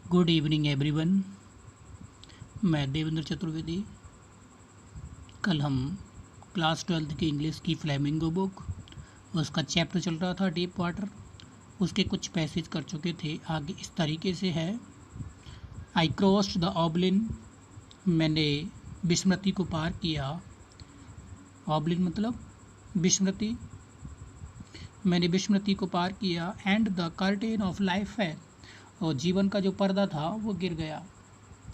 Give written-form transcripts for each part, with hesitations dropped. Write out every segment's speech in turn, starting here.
Good evening everyone. मैं देवेंद्र चतुर्वेदी। कल हम क्लास 12th की इंग्लिश की फ्लेमिंगो बुक, उसका चैप्टर चल रहा था डीप वाटर, उसके कुछ पैसेज कर चुके थे। आगे इस तरीके से है। आई क्रॉस्ड द ऑबलिन, मैंने विस्मृति को पार किया। ऑबलिन मतलब विस्मृति, मैंने विस्मृति को पार किया। And the curtain of life है, और जीवन का जो पर्दा था वो गिर गया।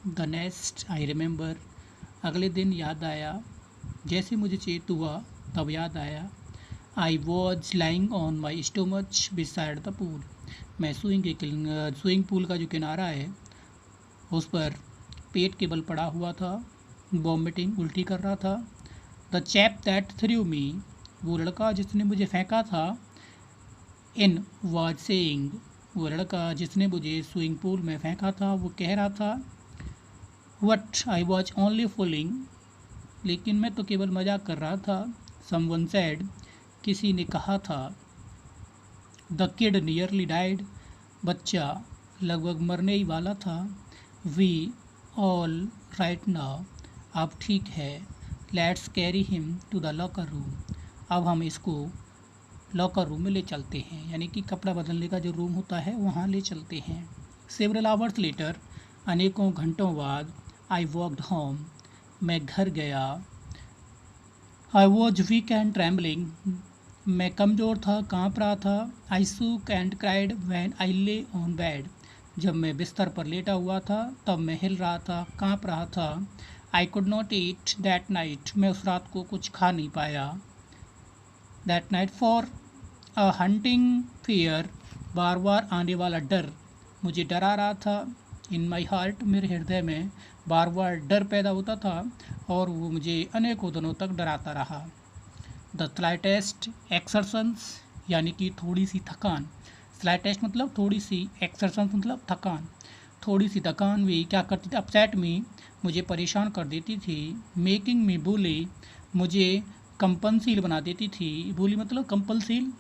द नेक्स्ट आई रिमेंबर, अगले दिन याद आया। जैसे मुझे चेत हुआ तब याद आया। I was lying on my stomach beside the pool, मैं स्विमिंग पूल का जो किनारा है उस पर पेट के बल पड़ा हुआ था। वॉमिटिंग, उल्टी कर रहा था। द चैप दैट थ्रू मी, वो लड़का जिसने मुझे फेंका था। इन वॉज सेइंग, वो लड़का जिसने मुझे स्विमिंग पूल में फेंका था वो कह रहा था। What I was only fooling, लेकिन मैं तो केवल मजाक कर रहा था। समवन सेड, किसी ने कहा था। द किड नियरली डाइड, बच्चा लगभग मरने ही वाला था। वी ऑल राइट नाउ, अब ठीक है। Let's carry him to the locker room, अब हम इसको लॉकर रूम में ले चलते हैं, यानी कि कपड़ा बदलने का जो रूम होता है वहाँ ले चलते हैं। सेवरल आवर्स लेटर, अनेकों घंटों बाद। आई वॉकड होम, मैं घर गया। I was weak and trembling, मैं कमज़ोर था, काँप रहा था। आई सूक एंड क्राइड वैन आई ले ऑन बेड, जब मैं बिस्तर पर लेटा हुआ था तब मैं हिल रहा था, काँप रहा था। I could not eat that night, मैं उस रात को कुछ खा नहीं पाया। That night for a haunting fear, बार बार आने वाला डर मुझे डरा रहा था। इन माई हार्ट, मेरे हृदय में बार बार डर पैदा होता था और वो मुझे अनेकों दिनों तक डराता रहा। द स्लाइटेस्ट एक्सरशंस, यानी कि थोड़ी सी थकान। स्लाइटेस्ट मतलब थोड़ी सी, एक्सरशंस मतलब थकान। थोड़ी सी थकान भी क्या करती थी, अपसेट मी, मुझे परेशान कर देती थी। मेकिंग मी बुली, मुझे कंपनशील बना देती थी। बुली मतलब कंपलशील,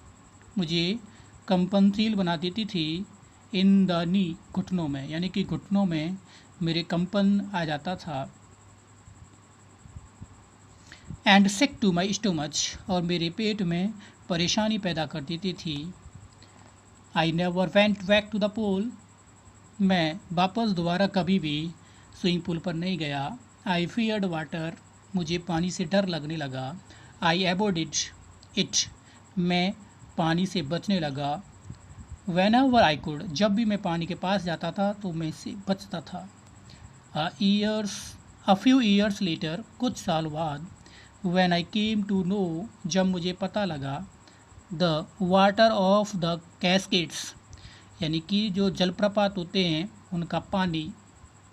मुझे कंपनशील बना देती थी। इन द नी, घुटनों में, यानी कि घुटनों में मेरे कंपन आ जाता था। And sick to my stomach, और मेरे पेट में परेशानी पैदा कर देती थी। I never went back to the pool, मैं वापस दोबारा कभी भी स्विमिंग पूल पर नहीं गया। आई फियर्ड वाटर, मुझे पानी से डर लगने लगा। आई एवॉइडेड इट, मैं पानी से बचने लगा। वेन एवर आई कुड, जब भी मैं पानी के पास जाता था तो मैं इससे बचता था। अ फ्यू ईयर्स लेटर, कुछ साल बाद। When I came to know, जब मुझे पता लगा। The water of the cascades, यानी कि जो जलप्रपात होते हैं उनका पानी,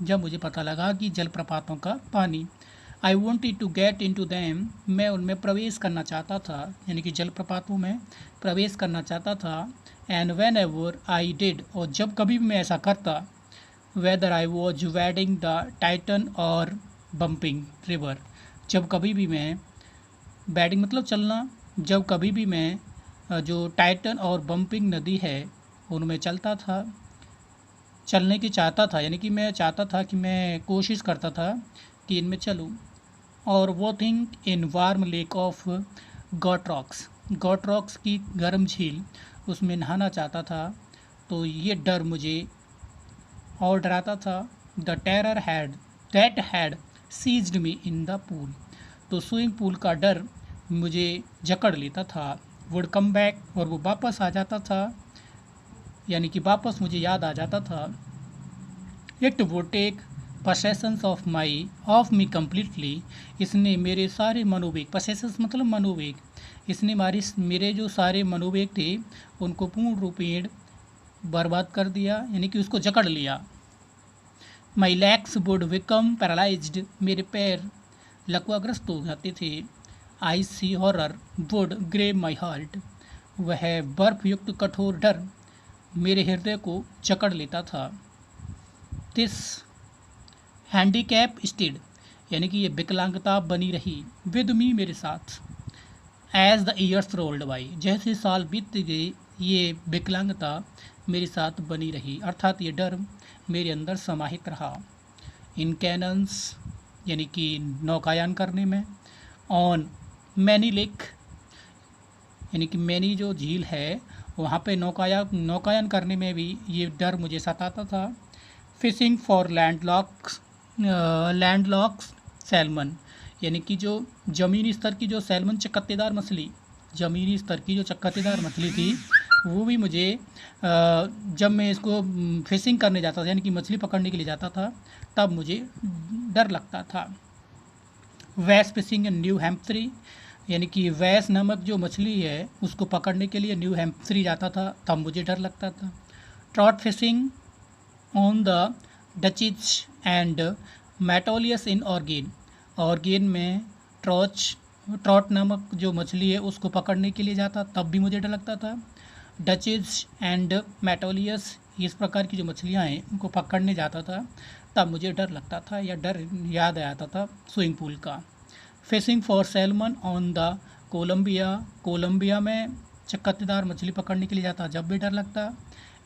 जब मुझे पता लगा कि जलप्रपातों का पानी। I wanted to get in to them, मैं उनमें प्रवेश करना चाहता था, यानी कि जलप्रपातों में प्रवेश करना चाहता था। And when ever I did, और जब कभी भी मैं ऐसा करता। Whether I was wedding the Titan और बम्पिंग रिवर, जब कभी भी मैं, बैडिंग मतलब चलना, जब कभी भी मैं जो टाइटन और बम्पिंग नदी है उनमें चलता था, चलने की चाहता था, यानी कि मैं चाहता था कि मैं कोशिश करता था कि इनमें चलूँ। और वो think in warm lake of Gottrox, Gottrox की गर्म झील, उसमें नहाना चाहता था। तो ये डर मुझे और डराता था। The terror had that had seized me in the pool, तो स्विमिंग पूल का डर मुझे जकड़ लेता था। वुड कम बैक, और वो वापस आ जाता था, यानी कि वापस मुझे याद आ जाता था। It would take possessions of me completely, इसने मेरे सारे मनोवेग, पसेशंस मतलब मनोवेग, इसने मेरे जो सारे मनोवेग थे उनको पूर्ण रूपेण बर्बाद कर दिया, यानी कि उसको जकड़ लिया। My legs would become paralysed, मेरे पैर लकवाग्रस्त हो जाते थे। Icy horror would grab my heart, वह बर्फ युक्त कठोर डर मेरे हृदय को जकड़ लेता था। दिस हैंडीकैप स्टिड, यानी कि ये विकलांगता बनी रही। विद मी, मेरे साथ। As the years rolled by, जैसे साल बीतते गए ये विकलांगता मेरे साथ बनी रही, अर्थात ये डर मेरे अंदर समाहित रहा। इन कैनन्स यानी कि नौकायान करने में, ऑन मैनी लेक यानी कि मैनी जो झील है वहाँ पे नौकायान करने में भी ये डर मुझे सताता था। फिशिंग फॉर लैंडलॉक्स सैल्मन यानी कि जो ज़मीनी स्तर की जो सैल्मन चकत्तेदार मछली, ज़मीनी स्तर की जो चकत्तेदार मछली थी वो भी मुझे जब मैं इसको फिशिंग करने जाता था यानी कि मछली पकड़ने के लिए जाता था तब मुझे डर लगता था। वैस फिशिंग इन न्यू हैम्पश्री यानी कि वैस नामक जो मछली है उसको पकड़ने के लिए न्यू हैम्पश्री जाता था तब मुझे डर लगता था। ट्रॉट फिशिंग ऑन द डचिज एंड मैटोलियस इन ऑर्गेन में ट्रॉट नामक जो मछली है उसको पकड़ने के लिए जाता तब भी मुझे डर लगता था। डचिज एंड मैटोलियस इस प्रकार की जो मछलियाँ हैं उनको पकड़ने जाता था तब मुझे डर लगता था या डर याद आता था स्विमिंग पूल का। Fishing for salmon on the Columbia में चकत्तेदार मछली पकड़ने के लिए जाता जब भी डर लगता।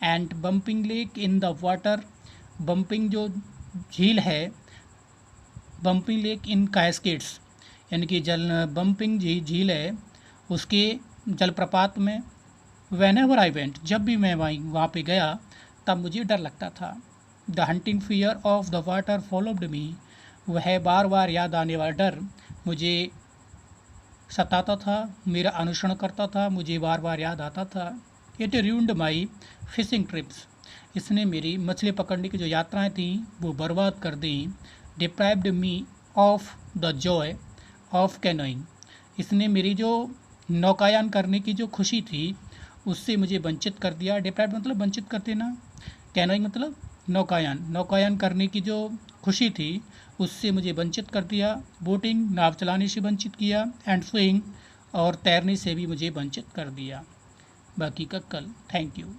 And bumping lake in the water, bumping जो झील है, बम्पिंग लेक इन कैस्केड्स यानी कि बम्पिंग झील है उसके जलप्रपात में। व्हेनेवर आई वेंट जब भी मैं वहाँ पे गया तब मुझे डर लगता था। The hunting fear of the water followed me, वह बार बार याद आने वाला डर मुझे सताता था, मेरा अनुसरण करता था, मुझे बार बार याद आता था। It ruined my fishing trips, इसने मेरी मछली पकड़ने की जो यात्राएं थी वो बर्बाद कर दी। Deprived me of the joy of canoeing, इसने मेरी जो नौकायान करने की जो खुशी थी उससे मुझे वंचित कर दिया। डिप्राइव्ड मतलब वंचित कर देना, कैनोइंग मतलब नौकायान करने की जो खुशी थी उससे मुझे वंचित कर दिया। बोटिंग नाव चलाने से वंचित किया। एंड स्विमिंग और तैरने से भी मुझे वंचित कर दिया। बाकी का कल। Thank you.